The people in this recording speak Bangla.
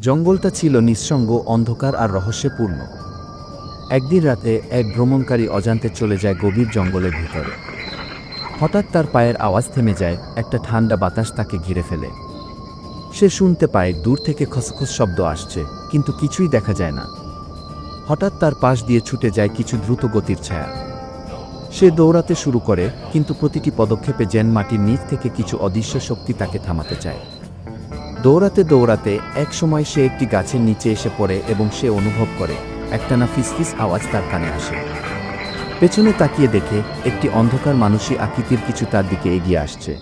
জঙ্গলটা ছিল নিঃসঙ্গ, অন্ধকার আর রহস্যে পূর্ণ। একদিন রাতে এক ভ্রমণকারী অজান্তে চলে যায় গভীর জঙ্গলের ভিতরে। হঠাৎ তার পায়ের আওয়াজ থেমে যায়, একটা ঠান্ডা বাতাস তাকে ঘিরে ফেলে। সে শুনতে পায় দূর থেকে খসখস শব্দ আসছে, কিন্তু কিছুই দেখা যায় না। হঠাৎ তার পাশ দিয়ে ছুটে যায় কিছু দ্রুত গতির ছায়া। সে দৌড়াতে শুরু করে, কিন্তু প্রতিটি পদক্ষেপে যেন মাটির নিচ থেকে কিছু অদৃশ্য শক্তি তাকে থামাতে চায়। দৌড়াতে দৌড়াতে এক সময় সে একটি গাছের নিচে এসে পড়ে এবং সে অনুভব করে একটানা ফিসফিস আওয়াজ তার কানে আসে। পেছনে তাকিয়ে দেখে একটি অন্ধকার মানুষী আকৃতির কিছু তার দিকে এগিয়ে আসছে।